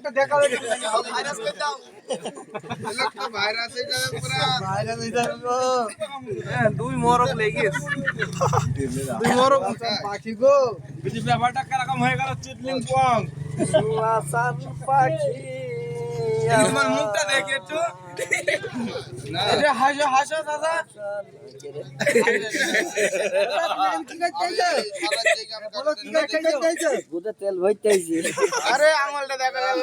লোকটা দেখা হয়ে গেছে ভাইরাস কই দাও লোকটা ভাইরাস হয়ে যাবে পুরো ভাইরাস হয়ে যাবে গো হ্যাঁ দুই মরক লেগেছে দুই মরক পাখি গো বুঝি ব্যাপারটা কিরকম হয়ে গেল চিটলিং পং সুয়াসান পাখি তোমার মুখটা দেখে একটু না এটা হাসো হাসো দাদা কি করতেছ বলো কি করতেছ বুঝে তেল ভইতেছি আরে আঙুলটা দেখা গেল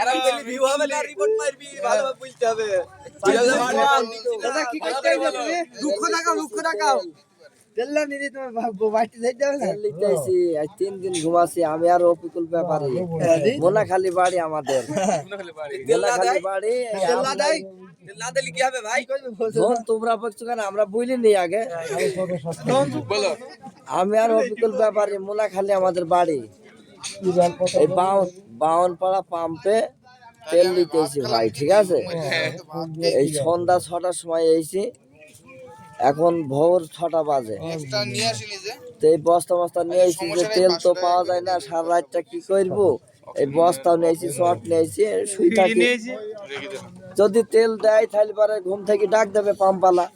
এরকম করলে ভিউ হবে না রিপোর্ট মারবি ভালোভাবে বুঝতে হবে দাদা কি করতেছ তুমি দুঃখ দেখাও তেললা নিয়ে তুমি বাড়ি যাইতে হবে না লিখতেছি আজ 3 দিন ঘুমাছি আমি আর অপিকুল ব্যাপারে মোনাখালী বাড়ি আমাদের মোনাখালী বাড়ি তেললা দেই তেললা দিলে কি হবে ভাই ফোন তোমরা বলছো কেন আমরা বলিনি আগে বলো আমি আর অপিকুল ব্যাপারে মোনাখালী আমাদের বাড়ি এই বাউনপাড়া পাম্পে তেল দিতেছি ভাই ঠিক আছে এই সন্ধ্যা 6টার সময় এসেছি এখন ভোর 6টা বাজে তো এই বস্তা নিয়ে এসেছি যে তেল তো পাওয়া যায় না সারা রাতটা কি করবো এই বস্তা নিয়েছি শর্ট নিয়েছি শুই থাকি যদি তেল দেয় তাহলে পরে ঘুম থেকে ডাক দেবে পাম্পালা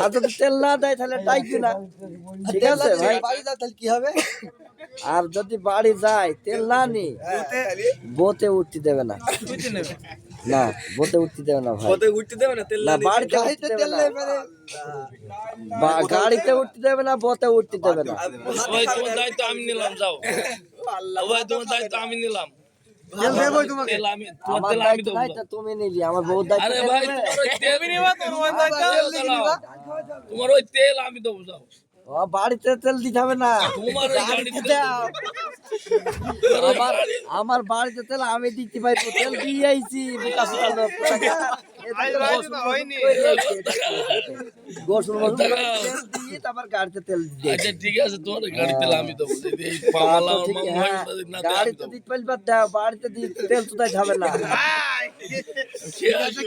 আর যদি তেল না দেয় তাহলে ডাকবি না ঠিক আছে ভাই কি হবে আর যদি বাড়ি যায় তেল না নি বোতে উঠতে দেবে না না বোতে উঠতে দেবে না ভাই বোতে উঠতে দেবে না তেল না বাড়িতে তেল গাড়িতে উঠতে দেবে না বোতে উঠতে দেবে না ভাই তোমার দায়িত্ব আমি নিলাম যাও আল্লাহ ভাই তোমার দায়িত্ব আমি নিলাম তেল দেবো তোমাকে তেল আমি তোমার তেল আমি দেব না তুমি নিলি আমার বউ দায়িত্ব আরে ভাই তোমার ওই তেল নিবা তোমার দায়িত্ব তোমার ওই তেল আমি দেব যাও বাড়িতে তেল দিতে হবে না তোমার ওই গাড়িতে আমার বাড়িতে তেল আমি দিতে পারি তেল দিয়ে আইছি গোসল দিয়ে তারপর গাড়িতে তেল দিয়ে আচ্ছা ঠিক আছে তোমার গাড়ি তেল আমি দেব এই পাওয়ালা না গাড়িতে দিতে পারলি বাদ দাও বাড়িতে তেল তো তাই হবে না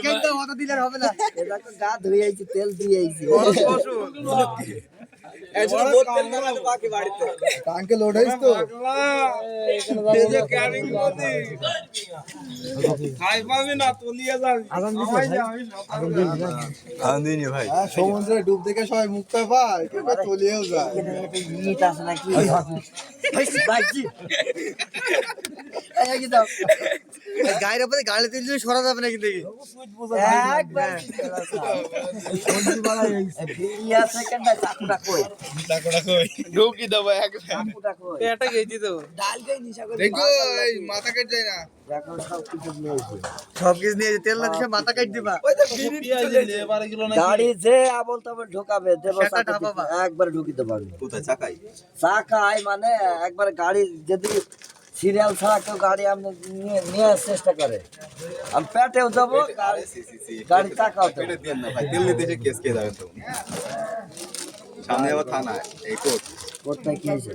কিন্তু অত দিলে হবে না এটা তো গা ধুয়ে আইছি তেল দিয়ে আইছি ऐसे बहुत तेल लगा तो बाकी बाड़ीते टांके लोड है इसको ये जो कैरिंग होती खाई पावे ना तो लिया जा आनंद नहीं भाई সমুদ্রে ডুব দেখে সবাই মুক্ত পায় কেবে তলিয়েও যায় ইট আছে নাকি ভাইজি এই কি দাও গায়ের উপরে গালে তেল দিয়ে সরা যাবে না কিন্তু একবার বিয়া সেকেন্ডে চাকুটা কই ঢুকি দেবো এটা গেছি তো ডাল গাই নিশা করে দেখো এই মাথা কেটে যায় না দেখো সব কিছু নিয়ে তেল না দিছে মাথা কেটে দিবা ওই তো গাড়ি যে আবল তবে ঢোকাবে দেবো একবার ঢুকি দেবো কোথায় চাকায় মানে একবার গাড়ি যদি সিরিয়াল ছাড়া কেউ গাড়ি আপনি নিয়ে চেষ্টা করে আমি পেটেও যাবো গাড়ি চাকাও দেবো তেল নিতে এসে কেস কে যাবে তো সামনে আবার থানা এই কোর্ট কোথায় কি আছে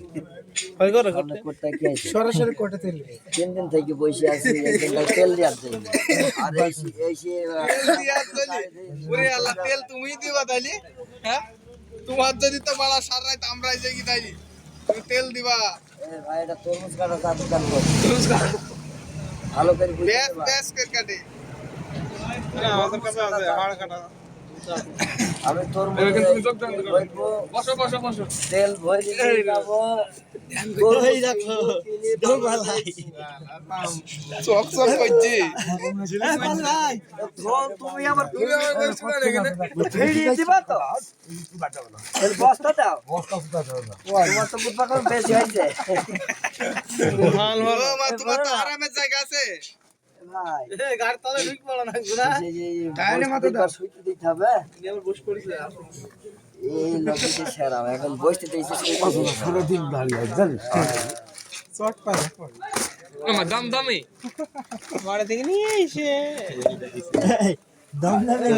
কোথায় কি আছে সরাসরি কোর্টে তেল 3 দিন থেকে বসে আছি তেল দেওয়ার জন্য আর ওরে আল্লাহ তেল তুমিই দিবা তাইলে হ্যাঁ তোমার যদি তো বড় সারা রাত আমরাই যাই কি তাইলি তুমি তেল দিবা এ ভাই এটা তরমুজ কাটা চা দোকান কর তরমুজ কাটা ভালো করে বেশ করে কাটে আমাদের কাছে আছে হাড় কাটা আমি তরমুজ বসো তেল ভরে যাবো কই রাখো দোবালাই চক কইছি ভাই তুমি আমার ফেড়িয়ে দিবা তো এর বস্তা দাও তোমার তো বুঝবা কোন বেশি হইছে হাল হলো তোমার তো আরামের জায়গা আছে ভাই এই গাড়ি তলে ঢুক পড়া না গুনা টাইনে মাথা দাও শুইতে দিতে হবে নিয়ে বস করিস এই লোকটি সেরা এখন বসতে দিয়েছে পুরো দিন দাঁড়িয়ে জানিস চট পারে আমার দাম দামি বাড়ি থেকে নিয়ে এসে দাম দামে